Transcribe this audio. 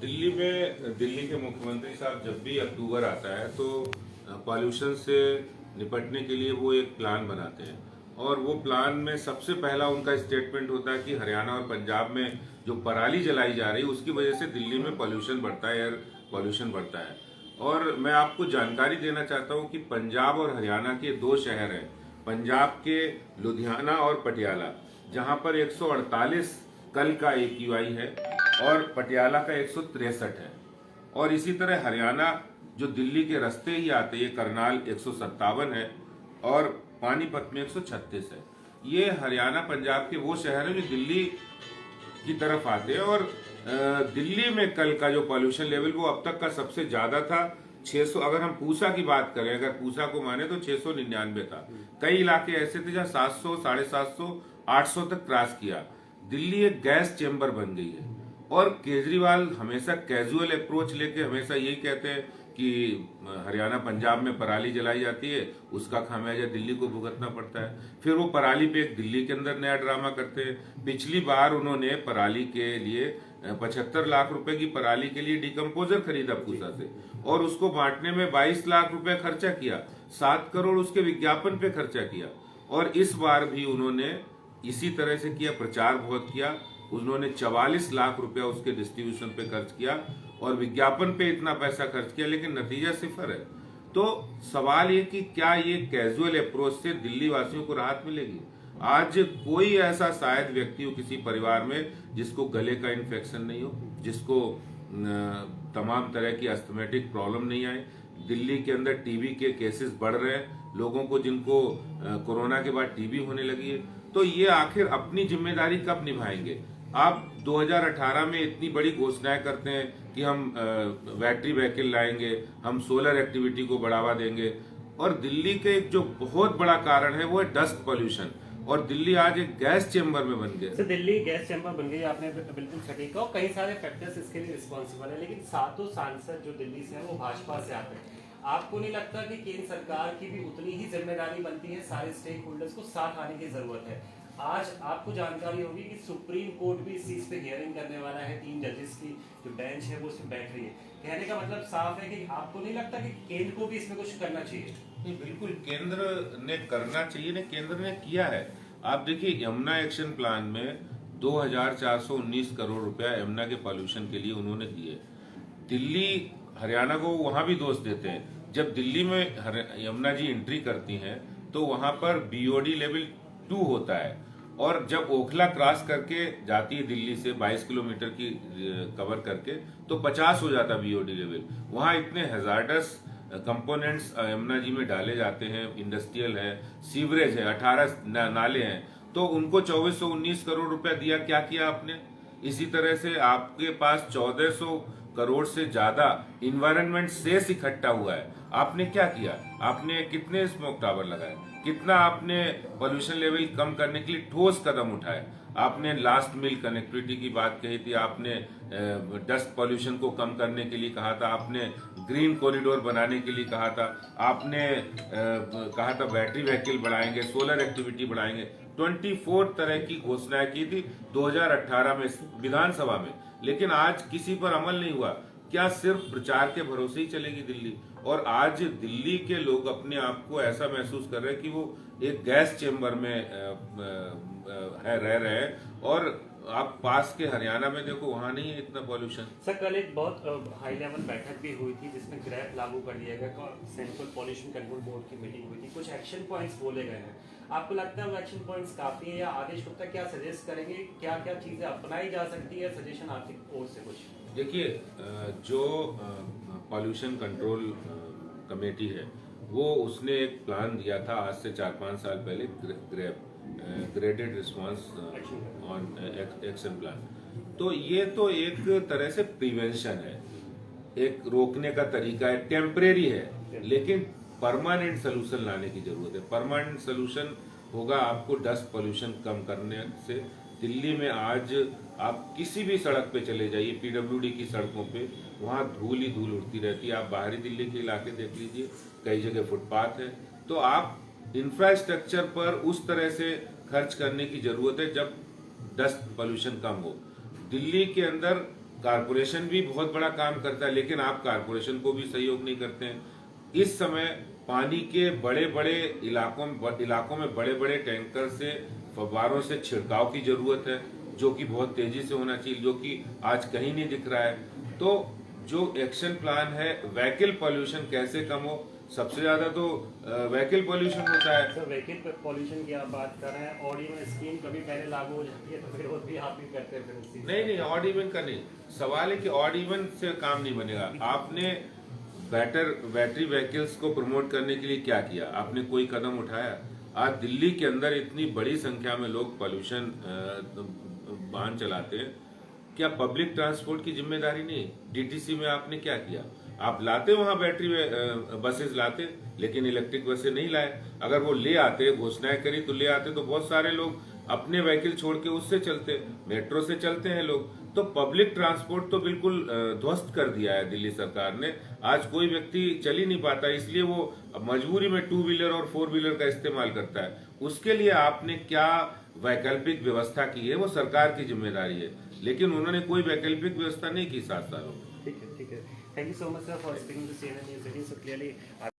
दिल्ली के मुख्यमंत्री साहब जब भी अक्टूबर आता है तो पॉल्यूशन से निपटने के लिए वो एक प्लान बनाते हैं। और वो प्लान में सबसे पहला उनका स्टेटमेंट होता है कि हरियाणा और पंजाब में जो पराली जलाई जा रही है उसकी वजह से दिल्ली में पॉल्यूशन बढ़ता है, एयर पॉल्यूशन बढ़ता है। और मैं आपको जानकारी देना चाहता हूँ कि पंजाब और हरियाणा के दो शहर हैं, पंजाब के लुधियाना और पटियाला, जहाँ पर 148 कल का AQI है और पटियाला का 163 है। और इसी तरह हरियाणा जो दिल्ली के रास्ते ही आते हैं, करनाल 157 है और पानीपत में 136 है। ये हरियाणा पंजाब के वो शहर हैं जो दिल्ली की तरफ आते हैं। और दिल्ली में कल का जो पॉल्यूशन लेवल वो अब तक का सबसे ज्यादा था 600। अगर हम पूसा की बात करें, अगर पूसा को माने तो 699 था। कई इलाके ऐसे थे जहाँ 700, 750, 800 तक क्रॉस किया। दिल्ली एक गैस चेंबर बन गई है। और केजरीवाल हमेशा कैजुअल अप्रोच लेके हमेशा यही कहते हैं कि हरियाणा पंजाब में पराली जलाई जाती है, उसका खामियाजा दिल्ली को भुगतना पड़ता है। फिर वो पराली पे एक दिल्ली के अंदर नया ड्रामा करते हैं। पिछली बार उन्होंने पराली के लिए 75 लाख रुपए की पराली के लिए डिकम्पोजर खरीदा पूसा से और उसको बांटने में 22 लाख रुपए खर्चा किया, 7 करोड़ उसके विज्ञापन पे खर्चा किया। और इस बार भी उन्होंने इसी तरह से किया, प्रचार बहुत किया। उन्होंने 44 लाख रुपया उसके डिस्ट्रीब्यूशन पे खर्च किया और विज्ञापन पे इतना पैसा खर्च किया, लेकिन नतीजा सिफर है। तो सवाल ये कि क्या ये कैजुअल अप्रोच से दिल्ली वासियों को राहत मिलेगी? आज कोई ऐसा शायद व्यक्ति हो किसी परिवार में जिसको गले का इन्फेक्शन नहीं हो, जिसको तमाम तरह की अस्थमेटिक प्रॉब्लम नहीं आए। दिल्ली के अंदर टीबी के केसेस बढ़ रहे हैं, लोगों को जिनको कोरोना के बाद टीबी होने लगी है। तो ये आखिर अपनी जिम्मेदारी कब निभाएंगे? आप 2018 में इतनी बड़ी घोषणाएं करते हैं कि हम बैटरी व्हीकल लाएंगे, हम सोलर एक्टिविटी को बढ़ावा देंगे, और दिल्ली के एक जो बहुत बड़ा कारण है वो है डस्ट पॉल्यूशन। और दिल्ली आज एक गैस चेंबर में बन गया। दिल्ली गैस चैम्बर बन गई, आपने बिल्कुल सटीक कहा। कई सारे फैक्टर्स इसके लिए रिस्पॉन्सिबल है, लेकिन सातों सांसद जो दिल्ली से हैं वो भाजपा से आते हैं। आपको नहीं लगता कि केंद्र सरकार की भी उतनी ही जिम्मेदारी बनती है, सारे स्टेक होल्डर्स को साथ आने की जरूरत है? आज आपको जानकारी होगी कि सुप्रीम कोर्ट भी इस चीज पे हियरिंग करने वाला है, 3 जजेस की जो बेंच है वो उसमें बैठ रही है। कहने का मतलब साफ है कि आपको नहीं लगता कि केंद्र को भी इसमें कुछ करना चाहिए? नहीं, बिल्कुल केंद्र ने करना चाहिए ने केंद्र ने किया है। आप देखिए, यमुना एक्शन प्लान में 2419 करोड़ रुपया यमुना के पॉल्यूशन के लिए उन्होंने दिए। दिल्ली हरियाणा को वहां भी दोष देते हैं। जब दिल्ली में यमुना जी एंट्री करती हैं तो वहां पर BOD लेवल 2 होता है, और जब ओखला क्रॉस करके जाती है दिल्ली से 22 किलोमीटर की कवर करके तो 50 हो जाता BOD लेवल। वहां इतने हैजार्डस कंपोनेंट्स यमुना जी में डाले जाते हैं, इंडस्ट्रियल है, सीवरेज है, 18 नाले हैं, तो उनको 2419 करोड़ रुपया दिया। क्या किया आपने? इसी तरह से आपके पास 1400 करोड़ से ज्यादा इन्वायरमेंट सेस इकट्ठा हुआ है। आपने क्या किया? आपने कितने स्मोक टावर लगाए? कितना आपने पोल्यूशन लेवल कम करने के लिए ठोस कदम उठाए? आपने लास्ट मिल कनेक्टिविटी की बात कही थी, आपने डस्ट पॉल्यूशन को कम करने के लिए कहा था, आपने ग्रीन कॉरिडोर बनाने के लिए कहा था, आपने कहा था बैटरी व्हीकल बढ़ाएंगे, सोलर एक्टिविटी बढ़ाएंगे। 24 तरह की घोषणाएं की थी 2018 में विधानसभा में, लेकिन आज किसी पर अमल नहीं हुआ। क्या सिर्फ प्रचार के भरोसे ही चलेगी दिल्ली? और आज दिल्ली के लोग अपने आप को ऐसा महसूस कर रहे हैं कि वो एक गैस चेंबर में रह रहे हैं। और आप पास के हरियाणा में देखो, वहां नहीं है इतना पॉल्यूशन। सर, कल एक बहुत हाई लेवल बैठक भी हुई थी जिसमें ग्रैप लागू कर दिया गया, सेंट्रल पॉल्यूशन कंट्रोल बोर्ड की मीटिंग हुई थी, कुछ एक्शन पॉइंट्स बोले गए हैं। आपको लगता है वो एक्शन पॉइंट्स काफी है, या आदेश गुप्ता क्या सजेस्ट करेंगे, क्या क्या चीजें अपनाई जा सकती है? सजेशन आपकी ओर से कुछ? देखिए, जो पॉल्यूशन कंट्रोल कमेटी है वो उसने एक प्लान दिया था आज से 4-5 साल पहले, graded response on action plan. तो ये तो एक तरह से प्रिवेंशन है, एक रोकने का तरीका है, टेम्परेरी है, लेकिन परमानेंट सोल्यूशन लाने की जरूरत है। परमानेंट सोल्यूशन होगा आपको डस्ट पॉल्यूशन कम करने से। दिल्ली में आज आप किसी भी सड़क पे चले जाइए, PWD की सड़कों पे, वहाँ धूल ही धूल उड़ती रहती है। आप बाहरी दिल्ली के इलाके देख लीजिए, कई जगह फुटपाथ है। तो आप इंफ्रास्ट्रक्चर पर उस तरह से खर्च करने की जरूरत है जब डस्ट पॉल्यूशन कम हो। दिल्ली के अंदर कारपोरेशन भी बहुत बड़ा काम करता है, लेकिन आप कारपोरेशन को भी सहयोग नहीं करते हैं। इस समय पानी के बड़े बड़े इलाकों में बड़े बड़े टैंकर से, फव्वारों से छिड़काव की जरूरत है, जो कि बहुत तेजी से होना चाहिए, जो कि आज कहीं नहीं दिख रहा है। तो जो एक्शन प्लान है, व्हीकल पॉल्यूशन कैसे कम हो, सबसे ज्यादा तो व्हीकल पॉल्यूशन होता है। सर व्हीकल पॉल्यूशन की आप बात कर रहे हैं, ऑड इवन स्कीम कभी पहले लागू हो जाती है तो विरोध भी आप ही करते हैं फिर उसी नहीं, ऑड इवन का नहीं सवाल है कि ऑड इवन से काम नहीं बनेगा। आपने बैटरी व्हीकल्स को प्रमोट करने के लिए क्या किया? आपने कोई कदम उठाया? आज दिल्ली के अंदर इतनी बड़ी संख्या में लोग पॉल्यूशन वाहन चलाते हैं, क्या पब्लिक ट्रांसपोर्ट की जिम्मेदारी नहीं? डीटीसी में आपने क्या किया? आप लाते वहां बैटरी बसेस लाते, लेकिन इलेक्ट्रिक बसें नहीं लाए। अगर वो ले आते, घोषणाएं करी तो ले आते, तो बहुत सारे लोग अपने व्हीकल छोड़ के उससे चलते, मेट्रो से चलते हैं लोग। तो पब्लिक ट्रांसपोर्ट तो बिल्कुल ध्वस्त कर दिया है दिल्ली सरकार ने। आज कोई व्यक्ति चल ही नहीं पाता, इसलिए वो मजबूरी में 2 व्हीलर और 4 व्हीलर का इस्तेमाल करता है। उसके लिए आपने क्या वैकल्पिक व्यवस्था की है, वो सरकार की जिम्मेदारी है, लेकिन उन्होंने कोई वैकल्पिक व्यवस्था नहीं की 7 सालों में। ठीक है। Thank you so much sir for speaking to CNN News 18 so clearly।